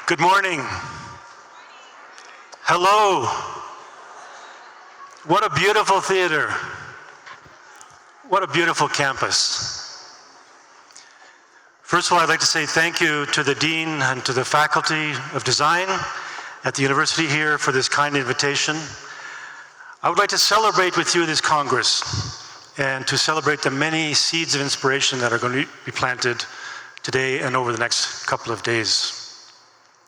Good morning. Hello. What a beautiful theater. What a beautiful campus. First of all, I'd like to say thank you to the Dean and to the Faculty of Design at the university here for this kind invitation. I would like to celebrate with you this Congress and to celebrate the many seeds of inspiration that are going to be planted today and over the next couple of days.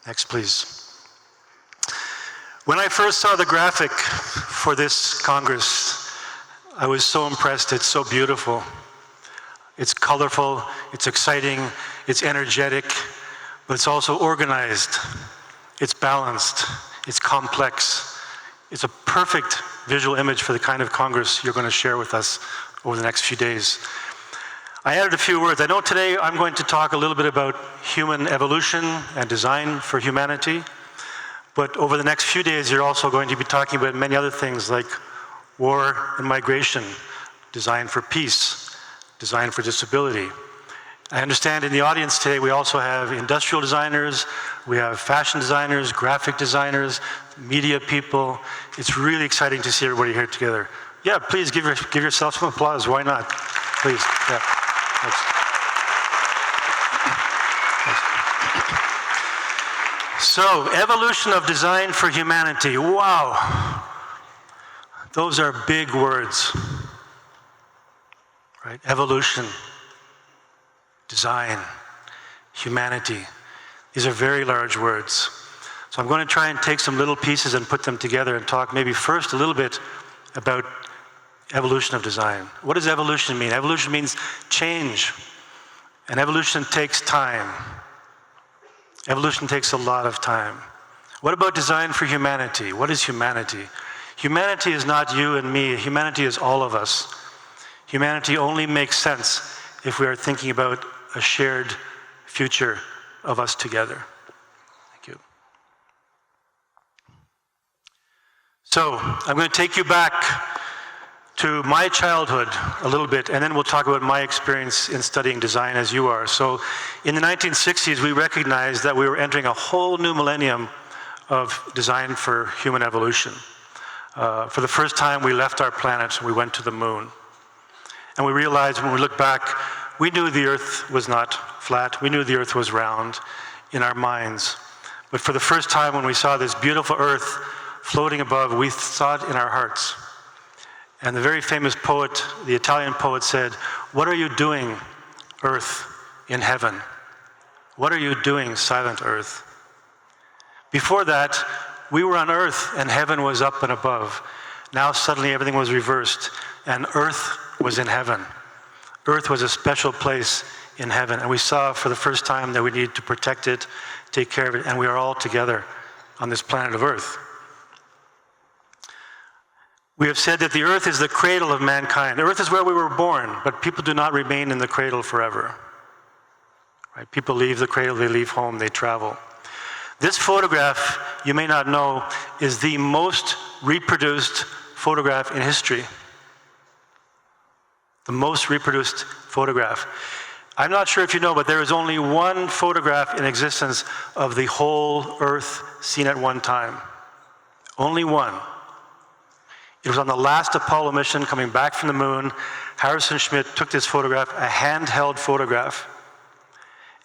Next, please. When I first saw the graphic for this Congress, I was so impressed. It's so beautiful. It's colorful, it's exciting, it's energetic, but it's also organized, it's balanced, it's complex. It's a perfect visual image for the kind of Congress you're going to share with us over the next few days. I added a few words. I know today I'm going to talk a little bit about human evolution and design for humanity, but over the next few days you're also going to be talking about many other things like war and migration, design for peace, design for disability. I understand in the audience today we also have industrial designers, we have fashion designers, graphic designers, media people. It's really exciting to see everybody here together. Yeah, please give yourself some applause. Why not? Please. Yeah. Thanks. So, evolution of design for humanity. Wow. Those are big words. Right? Evolution, design, humanity. These are very large words. So I'm going to try and take some little pieces and put them together and talk maybe first a little bit about evolution of design. What does evolution mean? Evolution means change. And evolution takes time. Evolution takes a lot of time. What about design for humanity? What is humanity? Humanity is not you and me. Humanity is all of us. Humanity only makes sense if we are thinking about a shared future of us together. Thank you. So, I'm going to take you back to my childhood a little bit, and then we'll talk about my experience in studying design as you are. So, in the 1960s, we recognized that we were entering a whole new millennium of design for human evolution. For the first time, we left our planet, we went to the moon. And we realized when we look back, we knew the Earth was not flat, we knew the Earth was round in our minds. But for the first time when we saw this beautiful Earth floating above, we saw it in our hearts. And the very famous poet, the Italian poet said, "What are you doing, Earth, in heaven? What are you doing, silent Earth?" Before that, we were on Earth and heaven was up and above. Now suddenly everything was reversed and Earth was in heaven. Earth was a special place in heaven, and we saw for the first time that we needed to protect it, take care of it, and we are all together on this planet of Earth. We have said that the Earth is the cradle of mankind. Earth is where we were born, but people do not remain in the cradle forever. Right? People leave the cradle, they leave home, they travel. This photograph, you may not know, is the most reproduced photograph in history. The most reproduced photograph. I'm not sure if you know, but there is only one photograph in existence of the whole Earth seen at one time. Only one. It was on the last Apollo mission coming back from the moon. Harrison Schmitt took this photograph, a handheld photograph,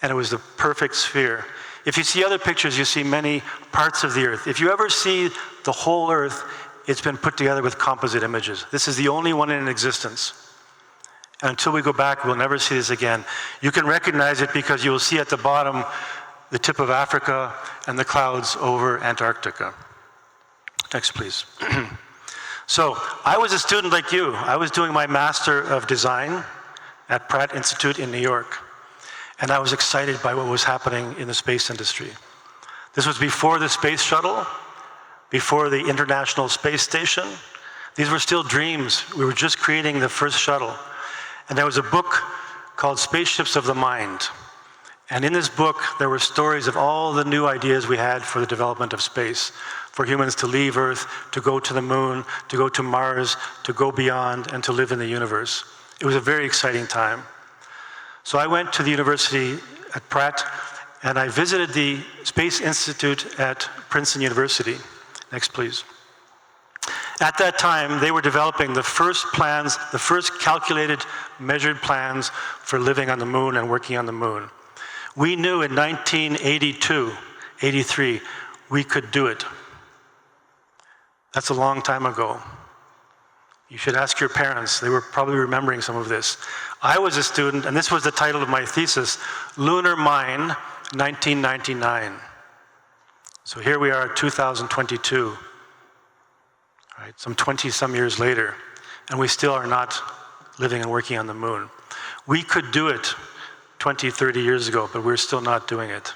and it was the perfect sphere. If you see other pictures, you see many parts of the Earth. If you ever see the whole Earth, it's been put together with composite images. This is the only one in existence. And until we go back, we'll never see this again. You can recognize it because you will see at the bottom the tip of Africa and the clouds over Antarctica. Next, please. So, I was a student like you. I was doing my Master of Design at Pratt Institute in New York. And I was excited by what was happening in the space industry. This was before the space shuttle, before the International Space Station. These were still dreams. We were just creating the first shuttle. And there was a book called Spaceships of the Mind. And in this book, there were stories of all the new ideas we had for the development of space, for humans to leave Earth, to go to the moon, to go to Mars, to go beyond, and to live in the universe. It was a very exciting time. So I went to the university at Pratt, and I visited the Space Institute at Princeton University. Next, please. At that time, they were developing the first plans, the first calculated, measured plans for living on the moon and working on the moon. We knew in 1982, 83, we could do it. That's a long time ago. You should ask your parents. They were probably remembering some of this. I was a student, and this was the title of my thesis, Lunar Mine, 1999. So here we are, 2022, right? Some 20-some years later, and we still are not living and working on the moon. We could do it 20, 30 years ago, but we're still not doing it.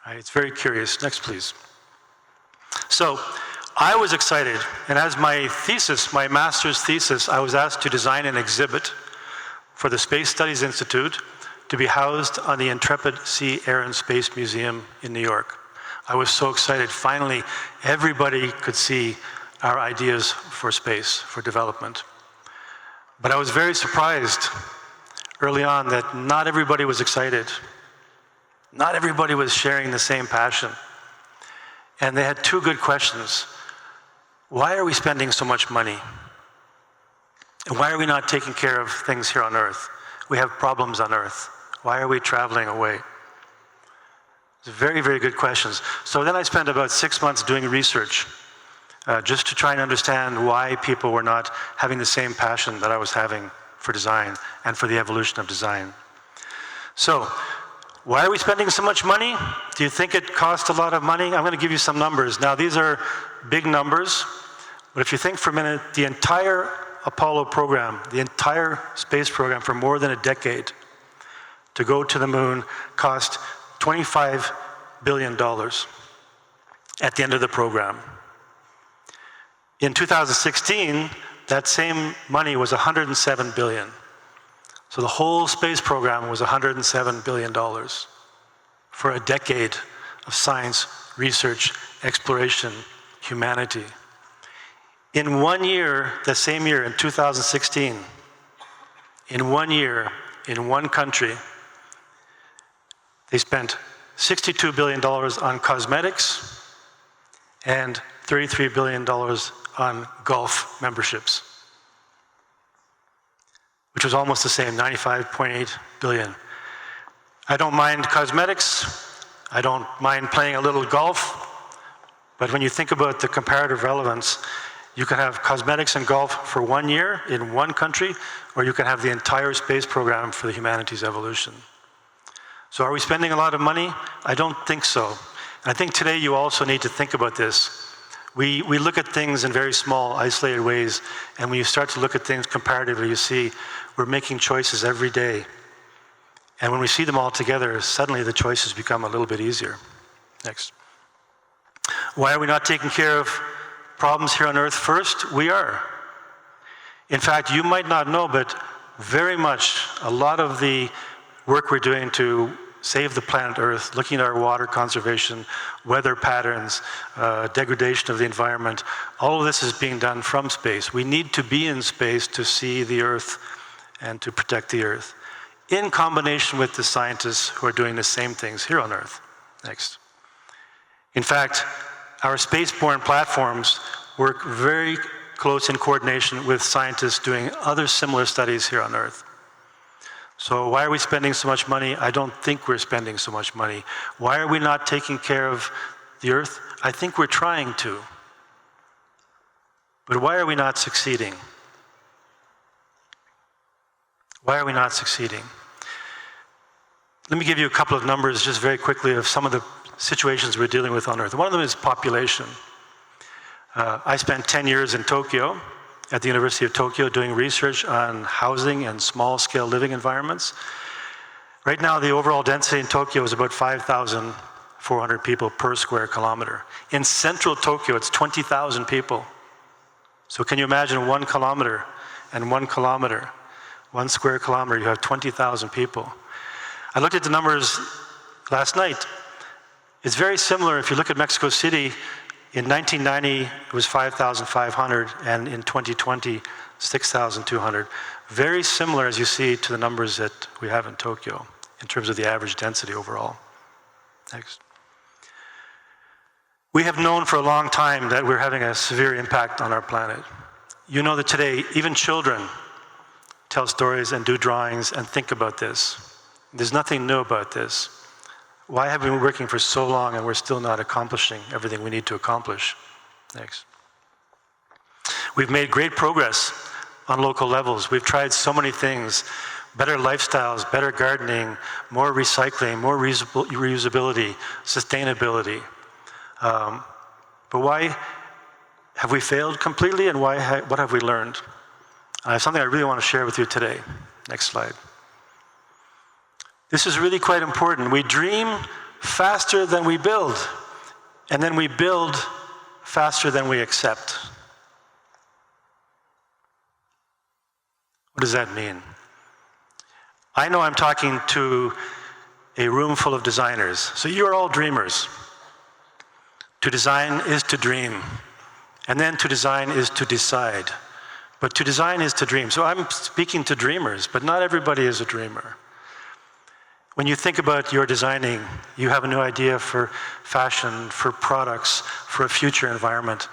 Right? It's very curious. Next, please. So, I was excited, and as my thesis, my master's thesis, I was asked to design an exhibit for the Space Studies Institute to be housed on the Intrepid Sea, Air, and Space Museum in New York. I was so excited. Finally, everybody could see our ideas for space, for development. But I was very surprised early on that not everybody was excited. Not everybody was sharing the same passion. And they had two good questions. Why are we spending so much money? And why are we not taking care of things here on Earth? We have problems on Earth. Why are we traveling away? It's very, very good questions. So then I spent about 6 months doing research, just to try and understand why people were not having the same passion that I was having for design and for the evolution of design. So, why are we spending so much money? Do you think it costs a lot of money? I'm going to give you some numbers. Now, these are big numbers, but if you think for a minute, the entire Apollo program, the entire space program for more than a decade to go to the moon cost $25 billion at the end of the program. In 2016, that same money was $107 billion. So the whole space program was $107 billion for a decade of science, research, exploration, humanity. In 1 year, the same year, in 2016, in 1 year, in one country, they spent $62 billion on cosmetics and $33 billion on golf memberships, which was almost the same, 95.8 billion. I don't mind cosmetics, I don't mind playing a little golf, but when you think about the comparative relevance, you can have cosmetics and golf for 1 year in one country, or you can have the entire space program for the humanities evolution. So are we spending a lot of money? I don't think so. And I think today you also need to think about this. We look at things in very small, isolated ways, and when you start to look at things comparatively, you see we're making choices every day. And when we see them all together, suddenly the choices become a little bit easier. Next. Why are we not taking care of problems here on Earth first? We are. In fact, you might not know, but very much a lot of the work we're doing to save the planet Earth, looking at our water conservation, weather patterns, degradation of the environment, all of this is being done from space. We need to be in space to see the Earth and to protect the Earth, in combination with the scientists who are doing the same things here on Earth. Next. In fact, our spaceborne platforms work very close in coordination with scientists doing other similar studies here on Earth. So why are we spending so much money? I don't think we're spending so much money. Why are we not taking care of the Earth? I think we're trying to. But why are we not succeeding? Why are we not succeeding? Let me give you a couple of numbers just very quickly of some of the situations we're dealing with on Earth. One of them is population. I spent 10 years in Tokyo, at the University of Tokyo, doing research on housing and small-scale living environments. Right now, the overall density in Tokyo is about 5,400 people per square kilometer. In central Tokyo, it's 20,000 people. So can you imagine 1 kilometer and 1 kilometer, 1 square kilometer, you have 20,000 people. I looked at the numbers last night. It's very similar if you look at Mexico City. In 1990, it was 5,500, and in 2020, 6,200. Very similar, as you see, to the numbers that we have in Tokyo, in terms of the average density overall. Next. We have known for a long time that we're having a severe impact on our planet. You know that today, even children tell stories and do drawings and think about this. There's nothing new about this. Why have we been working for so long and we're still not accomplishing everything we need to accomplish? Next. We've made great progress on local levels. We've tried so many things, better lifestyles, better gardening, more recycling, more reusability, sustainability. But why have we failed completely, and what have we learned? I have something I really want to share with you today. Next slide. This is really quite important. We dream faster than we build, and then we build faster than we accept. What does that mean? I know I'm talking to a room full of designers, so you're all dreamers. To design is to dream, and then to design is to decide. But to design is to dream. So I'm speaking to dreamers, but not everybody is a dreamer. When you think about your designing, you have a new idea for fashion, for products, for a future environment.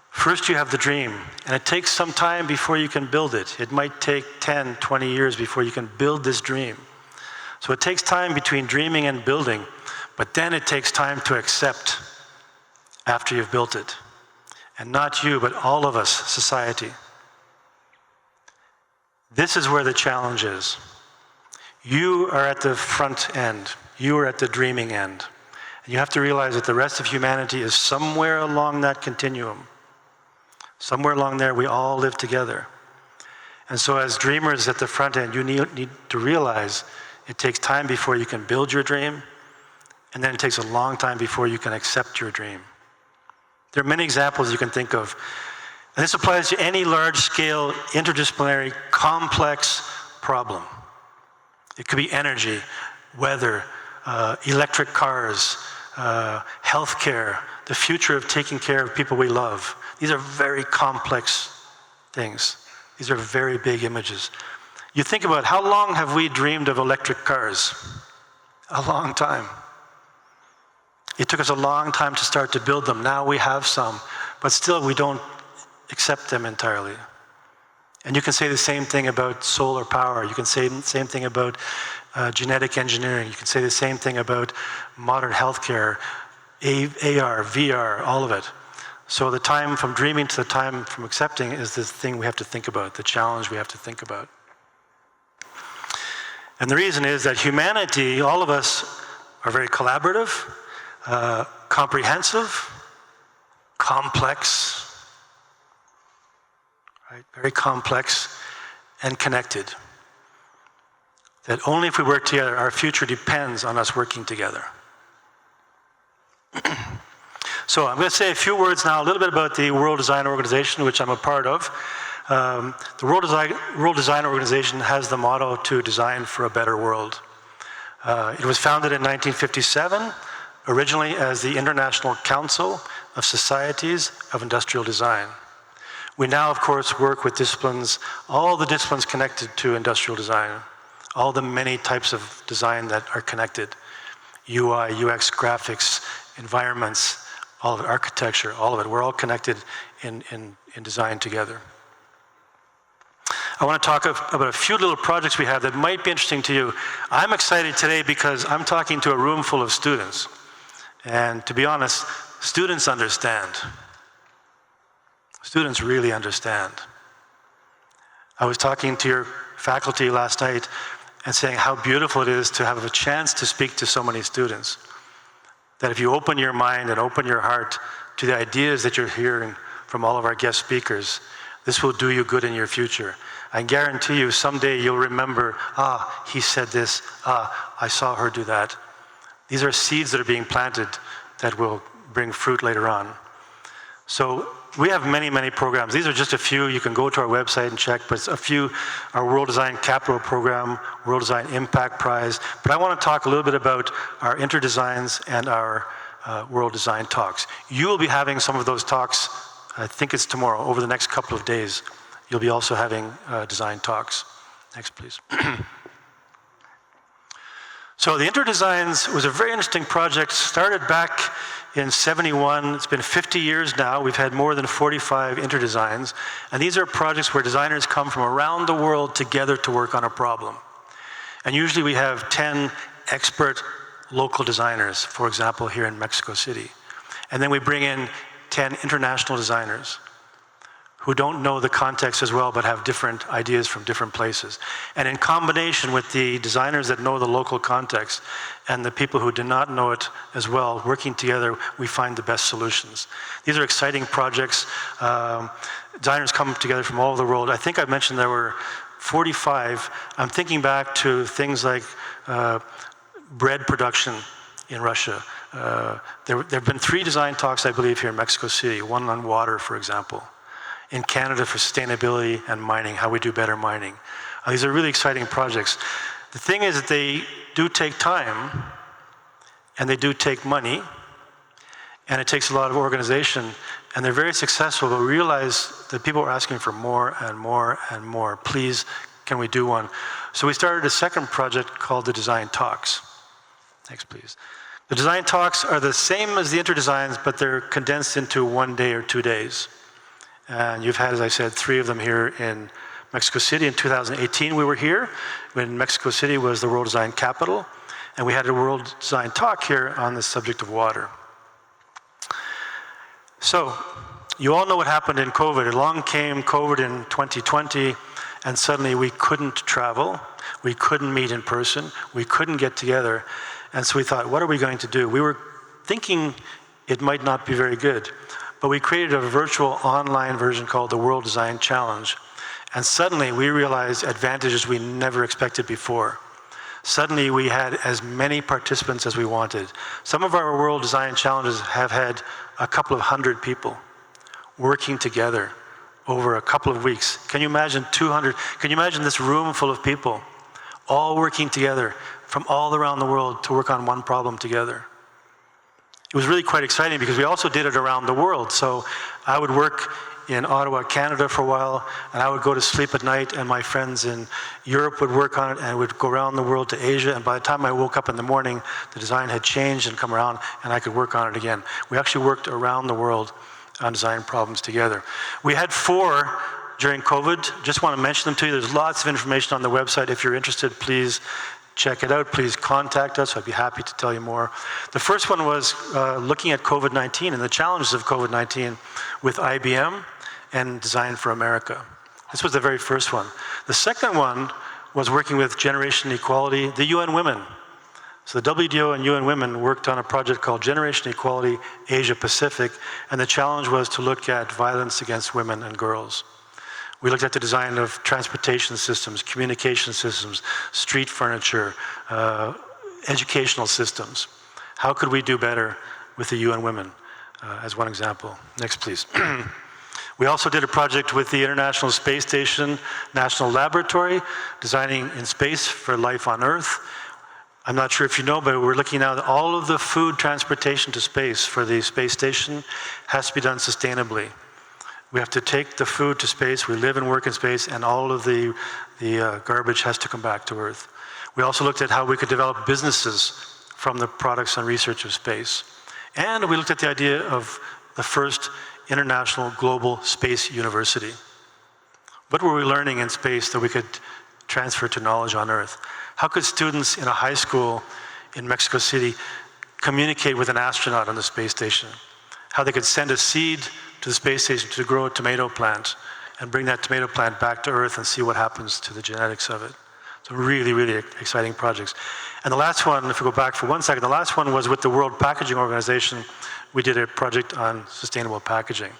First you have the dream, and it takes some time before you can build it. It might take 10, 20 years before you can build this dream. So it takes time between dreaming and building, but then it takes time to accept after you've built it. And not you, but all of us, society. This is where the challenge is. You are at the front end. You are at the dreaming end. And you have to realize that the rest of humanity is somewhere along that continuum. Somewhere along there, we all live together. And so as dreamers at the front end, you need to realize it takes time before you can build your dream, and then it takes a long time before you can accept your dream. There are many examples you can think of. And this applies to any large-scale, interdisciplinary, complex problem. It could be energy, weather, electric cars, healthcare, the future of taking care of people we love. These are very complex things. These are very big images. You think about how long have we dreamed of electric cars? A long time. It took us a long time to start to build them. Now we have some, but still we don't accept them entirely. And you can say the same thing about solar power. You can say the same thing about genetic engineering. You can say the same thing about modern healthcare, AR, VR, all of it. So the time from dreaming to the time from accepting is the thing we have to think about, the challenge we have to think about. And the reason is that humanity, all of us, are very collaborative, comprehensive, complex, right? Very complex and connected. That only if we work together, our future depends on us working together. So I'm going to say a few words now, a little bit about the World Design Organization, which I'm a part of. The World Design Organization has the motto to design for a better world. It was founded in 1957, originally as the International Council of Societies of Industrial Design. We now, of course, work with disciplines, all the disciplines connected to industrial design, all the many types of design that are connected, UI, UX, graphics, environments, all of it, architecture, all of it. We're all connected in design together. I want to talk about a few little projects we have that might be interesting to you. I'm excited today because I'm talking to a room full of students. And to be honest, students understand. Students really understand. I was talking to your faculty last night and saying how beautiful it is to have a chance to speak to so many students. That if you open your mind and open your heart to the ideas that you're hearing from all of our guest speakers, this will do you good in your future. I guarantee you someday you'll remember, he said this, I saw her do that. These are seeds that are being planted that will bring fruit later on. So we have many, many programs. These are just a few. You can go to our website and check, but a few, our World Design Capital Program, World Design Impact Prize. But I want to talk a little bit about our interdesigns and our World Design Talks. You will be having some of those talks, I think it's tomorrow, over the next couple of days. You'll be also having design talks. Next, please. So the Interdesigns was a very interesting project, started back in '71. It's been 50 years now. We've had more than 45 Interdesigns. And these are projects where designers come from around the world together to work on a problem. And usually we have 10 expert local designers, for example, here in Mexico City. And then we bring in 10 international designers who don't know the context as well, but have different ideas from different places. And in combination with the designers that know the local context and the people who do not know it as well, working together, we find the best solutions. These are exciting projects. Designers come together from all over the world. I think I mentioned there were 45. I'm thinking back to things like bread production in Russia. There have been 3 design talks, I believe, here in Mexico City, one on water, for example. In Canada for sustainability and mining, how we do better mining. These are really exciting projects. The thing is that they do take time, and they do take money, and it takes a lot of organization, and they're very successful, but we realize that people are asking for more and more and more. Please, can we do one? So we started a second project called the Design Talks. Next, please. The Design Talks are the same as the Interdesigns, but they're condensed into 1 day or 2 days. And you've had, as I said, 3 of them here in Mexico City. In 2018, we were here when Mexico City was the World Design Capital, and we had a World Design Talk here on the subject of water. So, you all know what happened in COVID. Along came COVID in 2020, and suddenly we couldn't travel, we couldn't meet in person, we couldn't get together, and so we thought, what are we going to do? We were thinking it might not be very good. But we created a virtual online version called the World Design Challenge. And suddenly we realized advantages we never expected before. Suddenly we had as many participants as we wanted. Some of our World Design Challenges have had a couple of 100 people working together over a couple of weeks. Can you imagine 200? Can you imagine this room full of people all working together from all around the world to work on one problem together? It was really quite exciting because we also did it around the world. So I would work in Ottawa, Canada for a while, and I would go to sleep at night, and my friends in Europe would work on it, and would go around the world to Asia, and by the time I woke up in the morning, the design had changed and come around, and I could work on it again. We actually worked around the world on design problems together. We had 4 during COVID. Just want to mention them to you. There's lots of information on the website. If you're interested, please check it out. Please contact us. I'd be happy to tell you more. The first one was looking at COVID-19 and the challenges of COVID-19 with IBM and Design for America. This was the very first one. The second one was working with Generation Equality, the UN Women. So the WDO and UN Women worked on a project called Generation Equality Asia Pacific, and the challenge was to look at violence against women and girls. We looked at the design of transportation systems, communication systems, street furniture, educational systems. How could we do better with the UN Women, as one example? Next, please. We also did a project with the International Space Station National Laboratory, designing in space for life on Earth. I'm not sure if you know, but we're looking now at all of the food transportation to space for the space station has to be done sustainably. We have to take the food to space, we live and work in space, and all of the garbage has to come back to Earth. We also looked at how we could develop businesses from the products and research of space. And we looked at the idea of the first international global space university. What were we learning in space that we could transfer to knowledge on Earth? How could students in a high school in Mexico City communicate with an astronaut on the space station? How they could send a seed to the space station to grow a tomato plant and bring that tomato plant back to Earth and see what happens to the genetics of it. So really, really exciting projects. And the last one, if we go back for 1 second, the last one was with the World Packaging Organization. We did a project on sustainable packaging.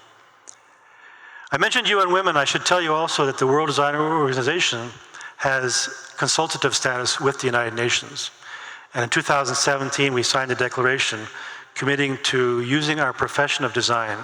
I mentioned UN Women. I should tell you also that the World Design Organization has consultative status with the United Nations. And in 2017, we signed a declaration committing to using our profession of design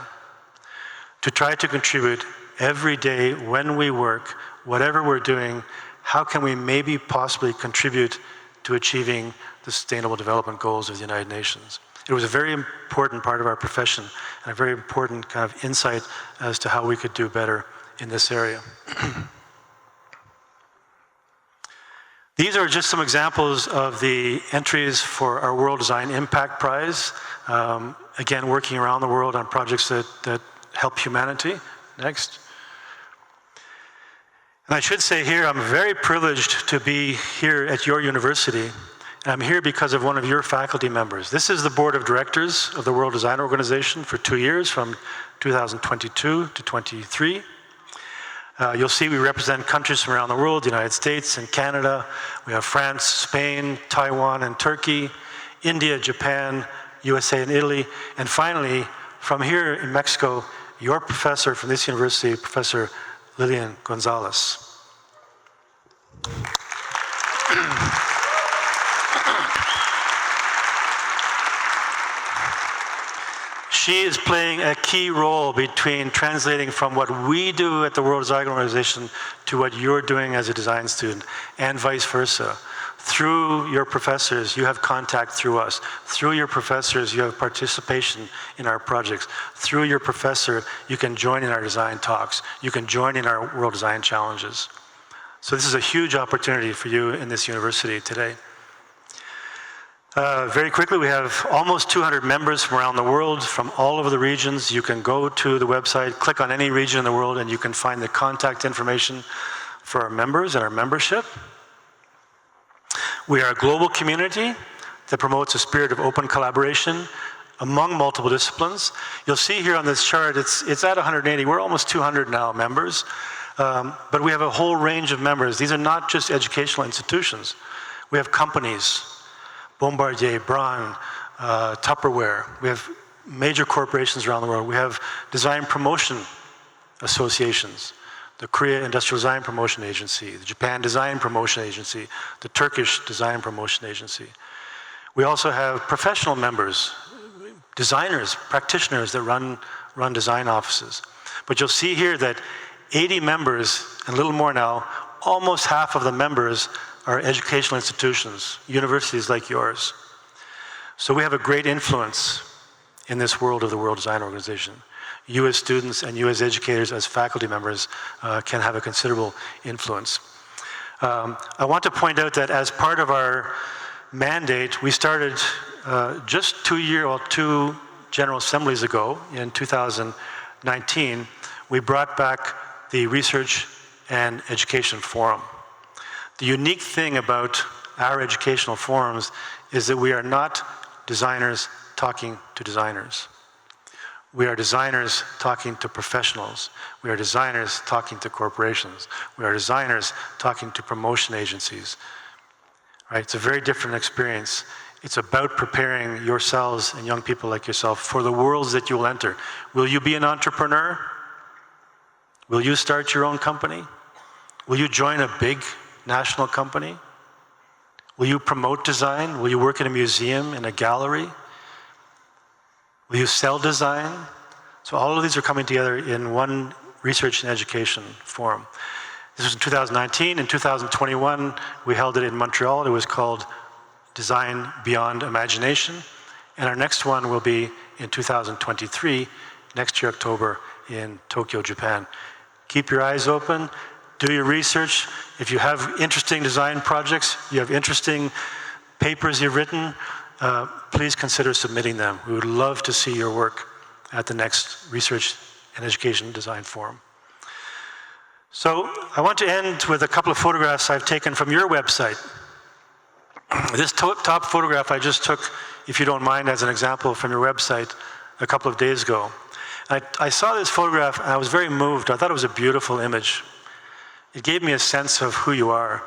to try to contribute every day when we work, whatever we're doing, how can we maybe possibly contribute to achieving the Sustainable Development Goals of the United Nations. It was a very important part of our profession and a very important kind of insight as to how we could do better in this area. These are just some examples of the entries for our World Design Impact Prize. Again, working around the world on projects that help humanity. Next. And I should say here, I'm very privileged to be here at your university. And I'm here because of one of your faculty members. This is the board of directors of the World Design Organization for 2 years, from 2022 to 23. You'll see we represent countries from around the world, the United States and Canada. We have France, Spain, Taiwan and Turkey, India, Japan, USA and Italy. And finally, from here in Mexico, your professor from this university, Professor Lilian Gonzalez. She is playing a key role between translating from what we do at the World Design Organization to what you're doing as a design student, and vice versa. Through your professors, you have contact through us. Through your professors, you have participation in our projects. Through your professor, you can join in our design talks. You can join in our World Design Challenges. So this is a huge opportunity for you in this university today. Very quickly, we have almost 200 members from around the world, from all over the regions. You can go to the website, click on any region in the world, and you can find the contact information for our members and our membership. We are a global community that promotes a spirit of open collaboration among multiple disciplines. You'll see here on this chart, it's at 180. We're almost 200 now members, but we have a whole range of members. These are not just educational institutions. We have companies, Bombardier, Braun, Tupperware. We have major corporations around the world. We have design promotion associations, the Korea Industrial Design Promotion Agency, the Japan Design Promotion Agency, the Turkish Design Promotion Agency. We also have professional members, designers, practitioners that run design offices. But you'll see here that 80 members, and a little more now, almost half of the members are educational institutions, universities like yours. So we have a great influence in this world of the World Design Organization. You as students and you as educators, as faculty members, can have a considerable influence. I want to point out that as part of our mandate, we started just 2 General Assemblies ago, in 2019, we brought back the Research and Education Forum. The unique thing about our educational forums is that we are not designers talking to designers. We are designers talking to professionals. We are designers talking to corporations. We are designers talking to promotion agencies. Right? It's a very different experience. It's about preparing yourselves and young people like yourself for the worlds that you will enter. Will you be an entrepreneur? Will you start your own company? Will you join a big national company? Will you promote design? Will you work in a museum, in a gallery? Will you sell design? So all of these are coming together in one research and education forum. This was in 2019. In 2021, we held it in Montreal. It was called Design Beyond Imagination. And our next one will be in 2023, next year, October, in Tokyo, Japan. Keep your eyes open. Do your research. If you have interesting design projects, you have interesting papers you've written, please consider submitting them. We would love to see your work at the next Research and Education Design Forum. So I want to end with a couple of photographs I've taken from your website. This top photograph I just took, if you don't mind, as an example from your website a couple of days ago. I saw this photograph and I was very moved. I thought it was a beautiful image. It gave me a sense of who you are.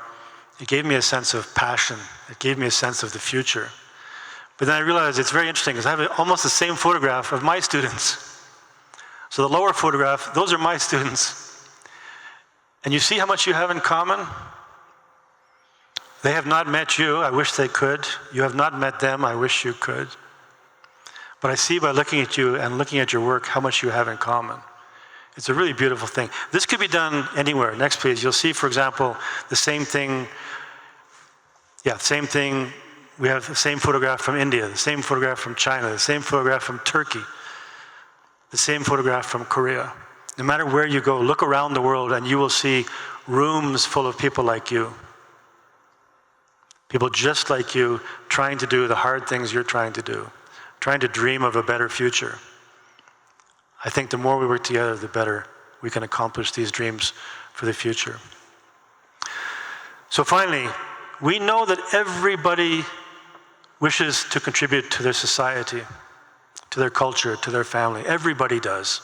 It gave me a sense of passion. It gave me a sense of the future. But then I realized it's very interesting because I have almost the same photograph of my students. So the lower photograph, those are my students. And you see how much you have in common? They have not met you. I wish they could. You have not met them. I wish you could. But I see by looking at you and looking at your work how much you have in common. It's a really beautiful thing. This could be done anywhere. Next, please. You'll see, for example, the same thing. Yeah, same thing. We have the same photograph from India, the same photograph from China, the same photograph from Turkey, the same photograph from Korea. No matter where you go, look around the world and you will see rooms full of people like you. People just like you, trying to do the hard things you're trying to do, trying to dream of a better future. I think the more we work together, the better we can accomplish these dreams for the future. So finally, we know that everybody wishes to contribute to their society, to their culture, to their family. Everybody does.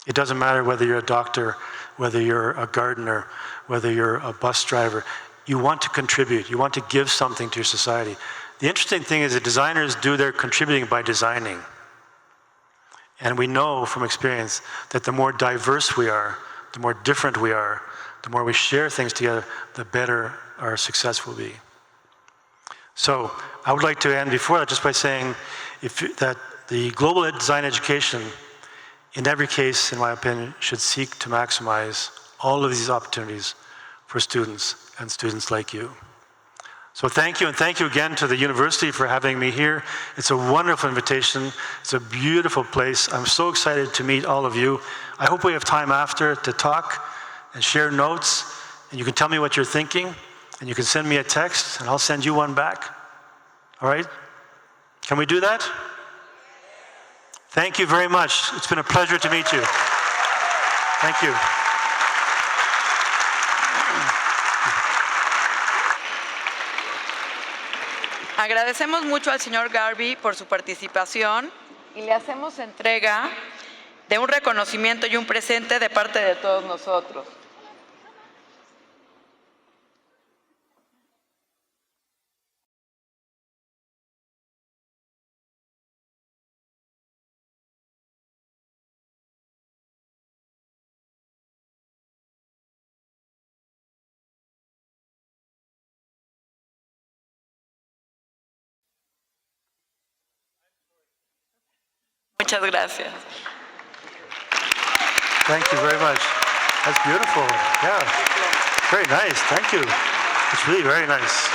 It doesn't matter whether you're a doctor, whether you're a gardener, whether you're a bus driver. You want to contribute. You want to give something to your society. The interesting thing is that designers do their contributing by designing. And we know from experience that the more diverse we are, the more different we are, the more we share things together, the better our success will be. So I would like to end before that just by saying that the global design education, in every case, in my opinion, should seek to maximize all of these opportunities for students and students like you. So thank you, and thank you again to the university for having me here. It's a wonderful invitation. It's a beautiful place. I'm so excited to meet all of you. I hope we have time after to talk and share notes, and you can tell me what you're thinking, and you can send me a text, and I'll send you one back. All right? Can we do that? Thank you very much. It's been a pleasure to meet you. Thank you. Agradecemos mucho al señor Garvey por su participación y le hacemos entrega de un reconocimiento y un presente de parte de todos nosotros. Muchas gracias. Thank you very much. That's beautiful. Yeah. Very nice. Thank you. It's really very nice.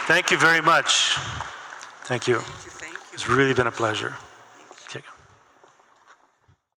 Thank you very much. Thank you. It's really been a pleasure.